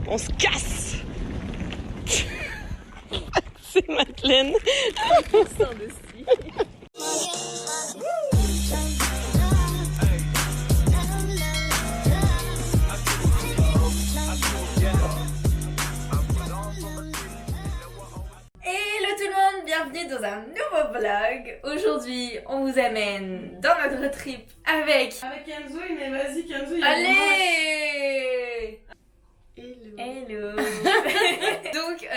On se casse. C'est Madeleine. Bienvenue dans un nouveau vlog. Aujourd'hui, on vous amène dans notre trip avec Kenzo, mais vas-y Kenzo. Allez. Hello. Donc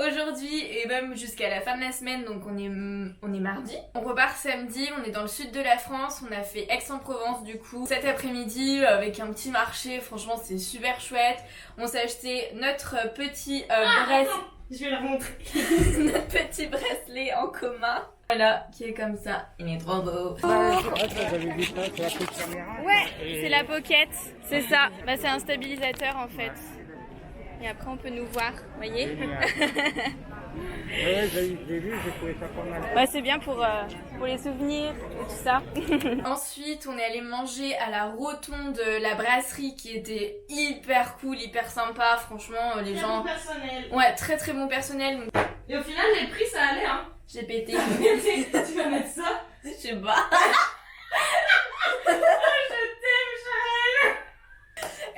aujourd'hui et même jusqu'à la fin de la semaine, donc on est mardi. On repart samedi, on est dans le sud de la France, on a fait Aix-en-Provence du coup cet après-midi avec un petit marché, franchement c'est super chouette. On s'est acheté notre petit bracelet. Je vais la montrer. Notre petit bracelet en commun. Voilà, qui est comme ça. Il est trop beau. Ouais, c'est la pocket. C'est ça. Bah, c'est un stabilisateur en fait. Et après on peut nous voir, vous voyez. Ouais, j'ai vu, j'ai trouvé ça pas mal. Ouais, c'est bien pour les souvenirs et tout ça. Ensuite, on est allé manger à la rotonde la brasserie qui était hyper cool, hyper sympa. Franchement, les très gens. Bon personnel. Ouais, très très bon personnel. Et au final, les prix ça allait, hein. J'ai pété. Tu vas mettre ça? Je sais pas.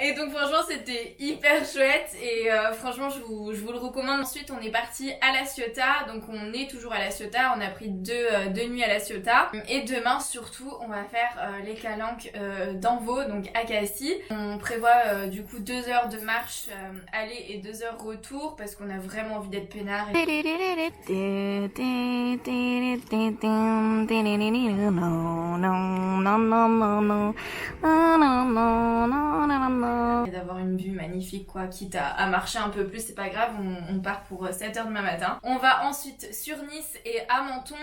Et donc franchement c'était hyper chouette et franchement je vous le recommande. Ensuite on est parti à La Ciotat, donc on est toujours à La Ciotat, on a pris deux nuits à La Ciotat. Et demain surtout on va faire les calanques d'Envaux, donc à Cassis. On prévoit du coup 2 heures de marche aller et 2 heures retour parce qu'on a vraiment envie d'être peinard. Et d'avoir une vue magnifique quoi, quitte à marcher un peu plus, c'est pas grave, on part pour 7h demain matin. On va ensuite sur Nice et à Menton,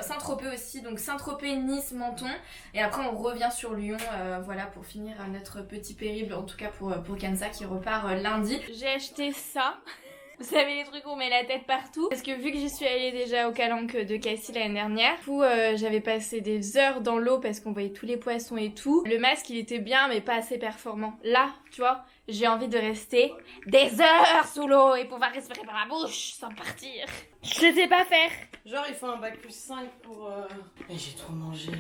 Saint-Tropez aussi, donc Saint-Tropez, Nice, Menton, et après on revient sur Lyon, voilà pour finir notre petit périple, en tout cas pour Kenza qui repart lundi. J'ai acheté ça. Vous savez les trucs où on met la tête partout. Parce que vu que j'y suis allée déjà au calanques de Cassis l'année dernière, du coup j'avais passé des heures dans l'eau parce qu'on voyait tous les poissons et tout. Le masque il était bien mais pas assez performant. Là, tu vois, j'ai envie de rester des heures sous l'eau et pouvoir respirer par la bouche sans partir. Je sais pas faire. Genre il faut un bac plus 5 pour... Mais j'ai trop mangé.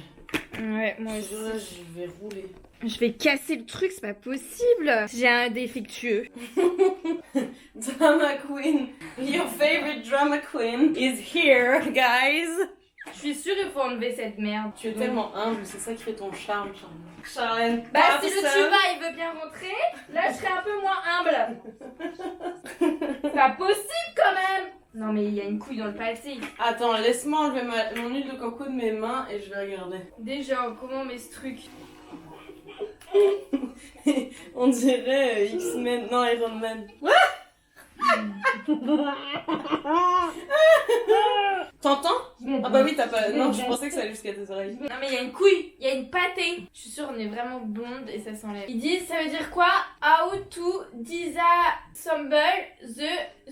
Ouais, moi aussi. Là, je vais rouler. Je vais casser le truc, c'est pas possible. J'ai un défectueux. Drama queen. Your favorite drama queen is here, guys. Je suis sûre qu'il faut enlever cette merde. Tu es tellement humble, c'est ça qui fait ton charme, Charlène. Bah si le tuba il veut bien rentrer, là je serai un peu moins humble. C'est pas possible quand même. Non mais il y a une couille dans le pâté. Attends, laisse-moi enlever mon huile de coco de mes mains et je vais regarder. Déjà, comment on met ce truc? On dirait X-Men, non Iron Man. T'entends? Ah bah oui, t'as pas... Non, je pensais que ça allait jusqu'à tes oreilles. Non mais il y a une couille, il y a une pâtée. Je suis sûre on est vraiment blonde et ça s'enlève. Ils disent, ça veut dire quoi? How to disassemble the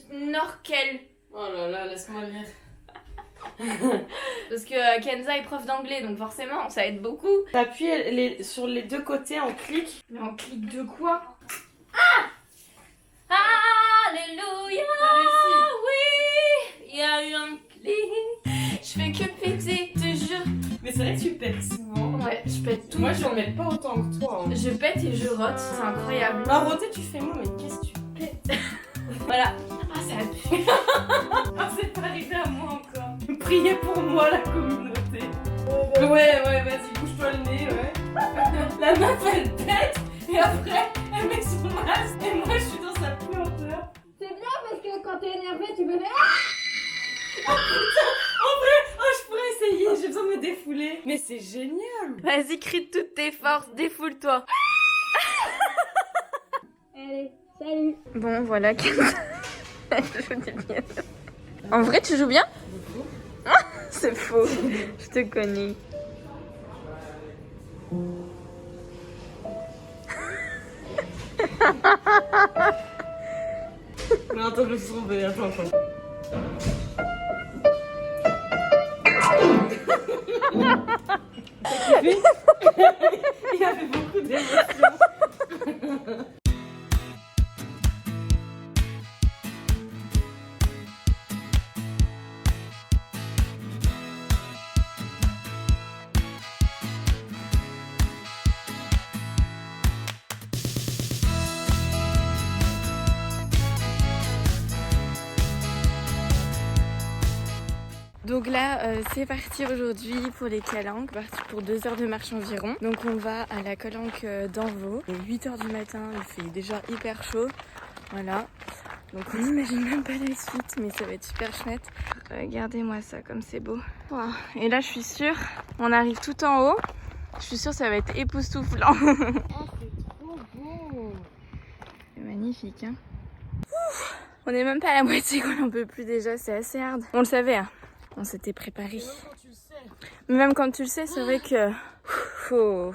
snorkel. Oh là là, laisse-moi lire. Parce que Kenza est prof d'anglais donc forcément ça aide beaucoup. T'appuies sur les deux côtés en clic. Mais on clique de quoi? Alléluia. Oui, il y a eu un clic. Je fais que péter, te jure. Mais c'est vrai que tu pètes souvent. Ouais, je pète tout. Moi j'en mets pas autant que toi. Je pète et je rote, c'est incroyable. Bah roter tu fais moi, mais qu'est-ce que tu pètes? Voilà. Ah ça pue. Ah c'est pas arrivé à moi encore. Priez pour moi la communauté. Ouais, vas-y, bouge-toi le nez, ouais. La meuf elle pète et après elle met son masque et moi je suis dans sa puanteur. C'est bien parce que quand t'es énervé, tu peux faire. Oh putain, en vrai, je pourrais essayer, j'ai besoin de me défouler. Mais c'est génial. Vas-y, crie de toutes tes forces, défoule-toi. Allez, salut. Bon, voilà. Je joue bien. En vrai, tu joues bien? C'est faux. Je te connais. Non, attends, je me suis trompée, attends. Il y avait beaucoup d'émotions. Donc là, c'est parti aujourd'hui pour les calanques. Parti pour 2 heures de marche environ. Donc on va à la calanque d'Envaux. Il est 8 heures du matin, il fait déjà hyper chaud. Voilà. Donc on n'imagine même pas la suite, mais ça va être super chouette. Regardez-moi ça, comme c'est beau. Wow. Et là, je suis sûre, on arrive tout en haut. Je suis sûre ça va être époustouflant. Oh, c'est trop beau. C'est magnifique, hein. Ouf, on n'est même pas à la moitié qu'on n'en peut plus déjà, c'est assez hard. On le savait, hein. On s'était préparé. Mais même quand tu le sais, c'est vrai que faut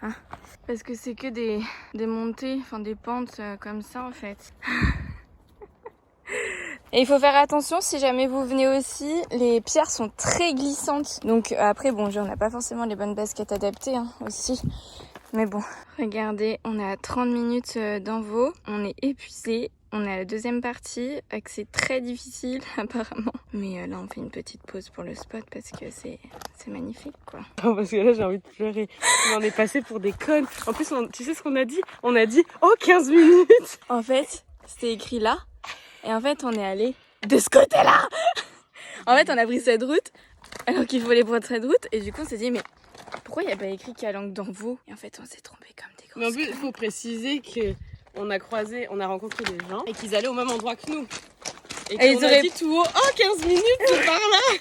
hein. Parce que c'est que des montées, enfin des pentes comme ça en fait. Et il faut faire attention si jamais vous venez aussi, les pierres sont très glissantes. Donc après bon, on n'a pas forcément les bonnes baskets adaptées hein, aussi. Mais bon, regardez, on est à 30 minutes d'Envaux, on est épuisé. On est à la deuxième partie, accès très difficile apparemment. Mais là on fait une petite pause pour le spot parce que c'est magnifique quoi. Non, parce que là j'ai envie de pleurer. On en est passé pour des connes. En plus, tu sais ce qu'on a dit? On a dit oh 15 minutes. En fait, c'était écrit là. Et en fait, on est allé de ce côté-là. En fait, on a pris cette route alors qu'il fallait prendre cette route. Et du coup, on s'est dit mais pourquoi il n'y a pas écrit calanque d'Envaux? Et en fait, on s'est trompé comme des grosses. Mais en plus, il faut préciser que on a rencontré des gens et qu'ils allaient au même endroit que nous. Et qu'on a dit tout haut, oh 15 minutes, c'est par là.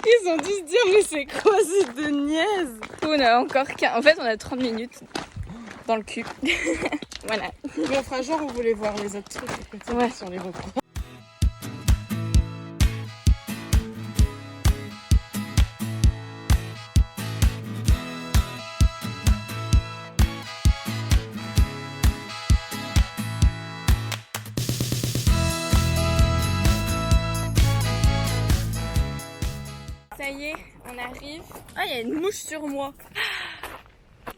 Ils ont dû se dire, mais c'est quoi cette de niaise? On a encore 15... En fait, on a 30 minutes dans le cul. Voilà. Mais on fera genre, on voulait voir les autres trucs. Ouais. Si on les reprend. Ça y est, on arrive. Ah, il y a une mouche sur moi.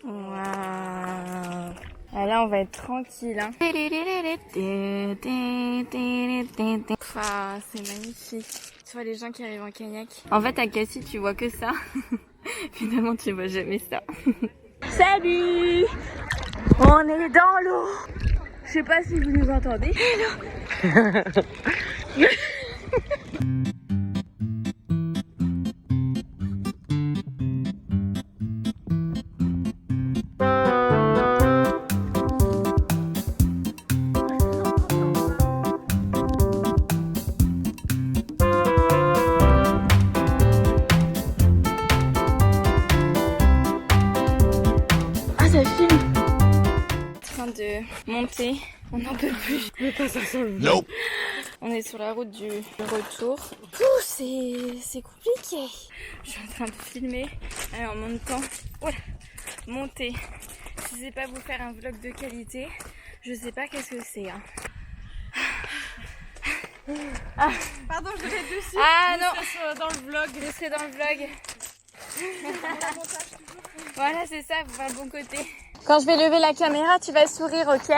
Waouh. Ah, là, on va être tranquille. Hein. Ah, c'est magnifique. Tu vois les gens qui arrivent en kayak. En fait, à Cassis, tu vois que ça. Finalement, tu vois jamais ça. Salut! On est dans l'eau. Je sais pas si vous nous entendez. Hello. De monter, on n'en peut plus. Non. On est sur la route du retour. C'est compliqué. Je suis en train de filmer en montant. Voilà, monter. Si c'est pas vous faire un vlog de qualité, je sais pas qu'est-ce que c'est. Hein. Ah. Pardon, je devais être dessus. Ah non, dans le vlog. Je serai dans le vlog. Voilà, c'est ça, vous faire le bon côté. Quand je vais lever la caméra, tu vas sourire, ok?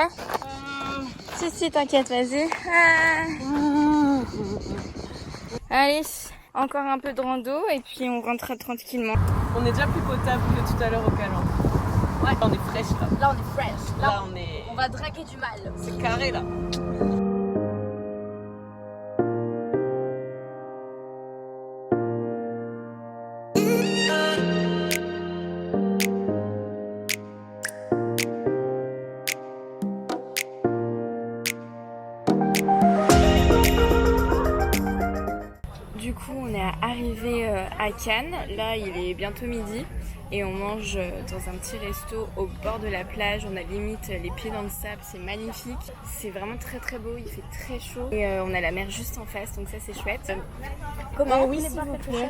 Si, t'inquiète, vas-y. Allez, encore un peu de rando et puis on rentrera tranquillement. On est déjà plus potable que tout à l'heure au calanque. Ouais. Là, on est fraîche là. Là, on est fraîche. Là, on va draguer du mal. C'est carré là. Du coup, on est arrivé à Cannes. Là, il est bientôt midi et on mange dans un petit resto au bord de la plage. On a limite les pieds dans le sable, c'est magnifique. C'est vraiment très très beau, il fait très chaud et on a la mer juste en face, donc ça c'est chouette. Comment oui, s'il vous plaît.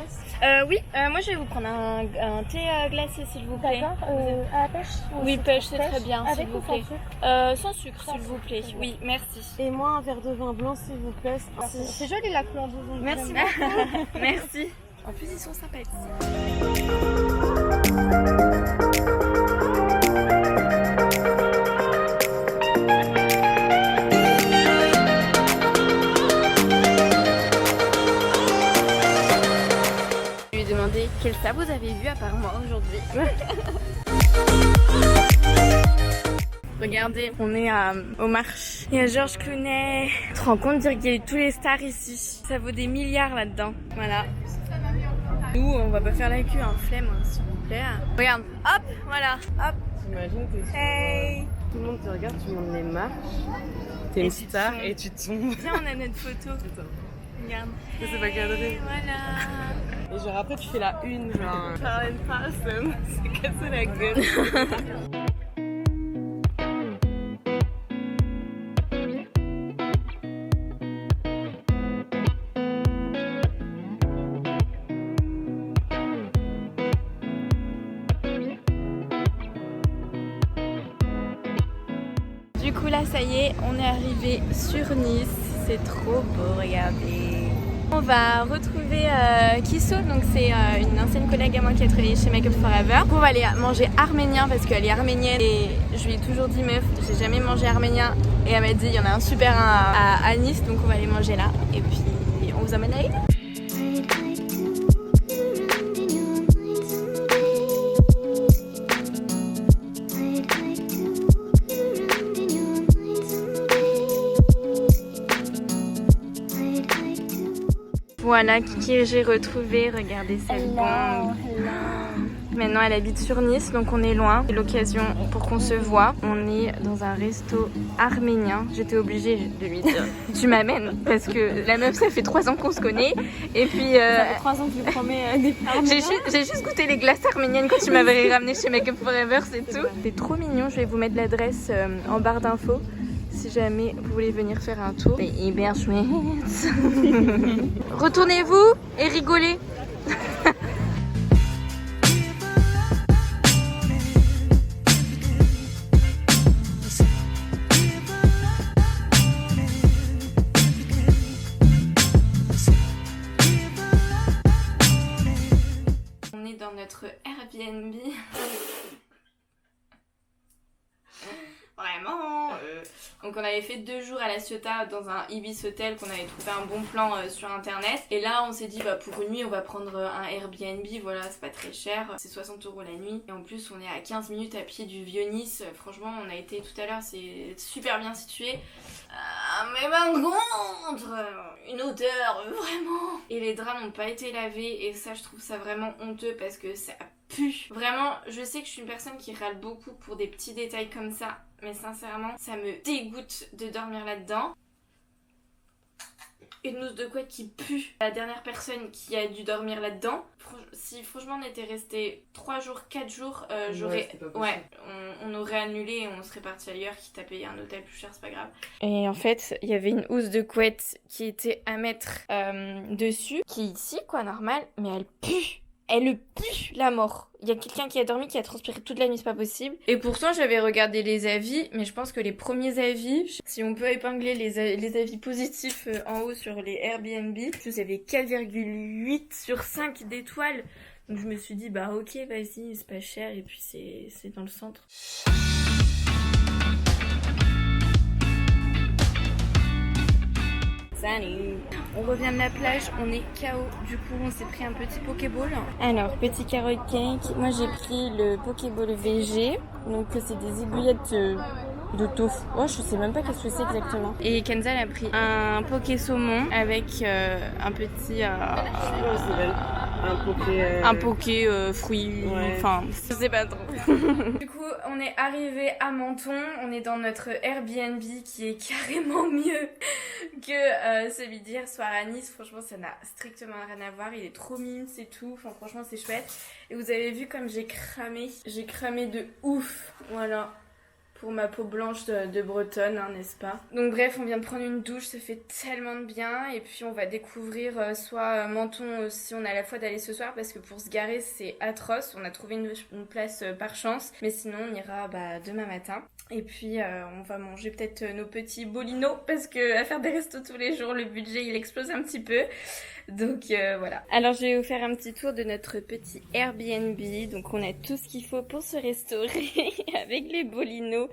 Oui, moi je vais vous prendre un thé glacé s'il vous plaît. À la pêche? Oui, pêche, c'est très bien, s'il Avec vous ou plaît. Sans sucre, s'il vous plaît. Oui, merci. Et moi, un verre de vin blanc, s'il vous plaît. C'est joli la couleur de vin. Merci beaucoup. Merci. En plus, ils sont sympathiques. Je lui ai demandé quel ça vous avez vu à part moi aujourd'hui. Regardez, on est au Marche. Il y a Georges Clooney. Tu te rends compte de dire qu'il y a eu tous les stars ici. Ça vaut des milliards là-dedans. Voilà. Nous, on va pas faire la queue, hein. Flemme, hein, s'il vous plaît. Regarde, hop, voilà, hop. T'imagines, Hey. tout le monde te regarde, tu montes les marches. T'es une star et tu tombes. Viens, on a notre photo. Regarde. Ça, c'est pas cadré. Et voilà. Et genre après tu fais la une, genre Charles Parson, c'est cassé la gueule. Du coup là ça y est, on est arrivé sur Nice, c'est trop beau, regardez. On va retrouver Kisso, donc c'est une ancienne collègue à moi qui a travaillé chez Make Up Forever. On va aller manger arménien parce qu'elle est arménienne et je lui ai toujours dit meuf, j'ai jamais mangé arménien et elle m'a dit il y en a un super à Nice, donc on va aller manger là et puis on vous amène à Lille. Voilà qui j'ai retrouvé, regardez cette bombe. Maintenant elle habite sur Nice donc on est loin. C'est l'occasion pour qu'on se voit. On est dans un resto arménien. J'étais obligée de lui dire tu m'amènes parce que la meuf ça fait 3 ans qu'on se connaît. Et puis Ça fait 3 ans que je lui promets des j'ai juste goûté les glaces arméniennes quand tu m'avais ramené chez Make Up Forever, c'est tout. C'est trop mignon, je vais vous mettre l'adresse en barre d'infos. Si jamais vous voulez venir faire un tour, c'est hyper chouette. Retournez-vous et rigolez. On est dans notre Airbnb. Vraiment. Donc on avait fait 2 jours à La Ciotat dans un Ibis Hotel qu'on avait trouvé un bon plan sur internet. Et là on s'est dit bah pour une nuit on va prendre un Airbnb, voilà c'est pas très cher, c'est 60 € la nuit. Et en plus on est à 15 minutes à pied du Vieux-Nice, franchement on a été tout à l'heure, c'est super bien situé. Mais par contre, une odeur vraiment. Et les draps n'ont pas été lavés et ça je trouve ça vraiment honteux parce que ça pue. Vraiment, je sais que je suis une personne qui râle beaucoup pour des petits détails comme ça, mais sincèrement, ça me dégoûte de dormir là-dedans. Une housse de couette qui pue. La dernière personne qui a dû dormir là-dedans, si franchement on était resté 3 jours, 4 jours, on aurait annulé et on serait parti ailleurs, quitte à payer un hôtel plus cher, c'est pas grave. Et en fait, il y avait une housse de couette qui était à mettre dessus, qui est ici, quoi, normal, mais elle pue. Elle pue la mort. Il y a quelqu'un qui a dormi, qui a transpiré toute la nuit, c'est pas possible. Et pourtant, j'avais regardé les avis, mais je pense que les premiers avis, si on peut épingler les avis positifs en haut sur les Airbnb, vous avez 4,8 sur 5 d'étoiles. Donc je me suis dit, bah ok, vas-y, c'est pas cher, et puis c'est dans le centre. Salut. On revient de la plage, on est KO. Du coup, on s'est pris un petit Pokéball. Alors, petit carrot cake. Moi, j'ai pris le Pokéball VG. Donc, c'est des aiguillettes de tofu. Oh, je sais même pas qu'est-ce que c'est exactement. Et Kenza, elle a pris un Poké saumon avec un petit... un poké fruit, enfin, je sais pas trop. Du coup, on est arrivé à Menton, on est dans notre Airbnb qui est carrément mieux que celui d'hier soir à Nice. Franchement, ça n'a strictement rien à voir, il est trop mime, c'est tout. Enfin, franchement, c'est chouette. Et vous avez vu comme j'ai cramé de ouf, voilà. Pour ma peau blanche de bretonne, hein, n'est-ce pas? Donc bref, on vient de prendre une douche, ça fait tellement de bien. Et puis on va découvrir soit Menton si on a la foi d'aller ce soir, parce que pour se garer c'est atroce. On a trouvé une place par chance, mais sinon on ira demain matin. Et puis on va manger peut-être nos petits bolinos, parce que à faire des restos tous les jours, le budget il explose un petit peu. Donc voilà. Alors je vais vous faire un petit tour de notre petit Airbnb. Donc on a tout ce qu'il faut pour se restaurer avec les bolinos.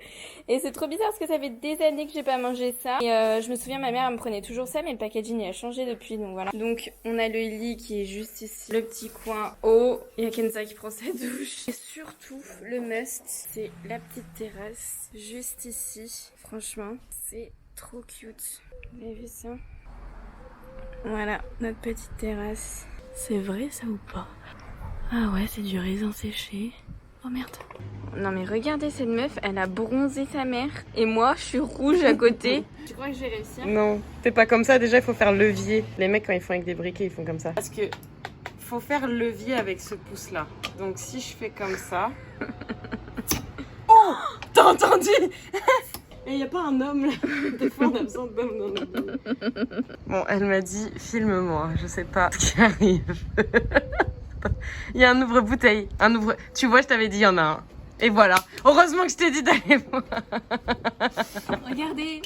Et c'est trop bizarre parce que ça fait des années que j'ai pas mangé ça. Et je me souviens ma mère elle me prenait toujours ça, mais le packaging il a changé depuis, donc voilà. Donc on a le lit qui est juste ici, le petit coin haut. Il y a Kenza qui prend sa douche. Et surtout le must, c'est la petite terrasse juste ici. Franchement, c'est trop cute. Vous avez vu ça? Voilà, notre petite terrasse. C'est vrai ça ou pas? Ah ouais, c'est du raisin séché. Oh merde. Non mais regardez cette meuf, elle a bronzé sa mère. Et moi, je suis rouge à côté. Tu crois que je vais réussir? Non, t'es pas comme ça. Déjà, il faut faire levier. Les mecs, quand ils font avec des briquets, ils font comme ça. Parce que faut faire levier avec ce pouce-là. Donc si je fais comme ça... Oh! T'as entendu? Et y a pas un homme là. Des fois, on a besoin d'hommes dans notre vie. Bon, elle m'a dit, filme-moi. Je sais pas ce qui arrive. Il y a un ouvre-bouteille. Tu vois, je t'avais dit, il y en a un. Et voilà. Heureusement que je t'ai dit d'aller voir. Regardez.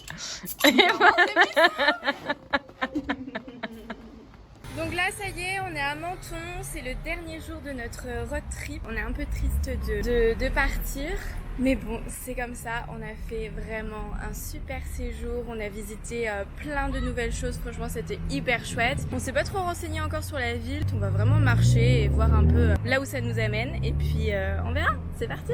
Donc là, ça y est, on est à Menton. C'est le dernier jour de notre road trip. On est un peu triste de partir. Mais bon, c'est comme ça. On a fait vraiment un super séjour. On a visité plein de nouvelles choses. Franchement, c'était hyper chouette. On s'est pas trop renseigné encore sur la ville. On va vraiment marcher et voir un peu là où ça nous amène. Et puis, on verra. C'est parti!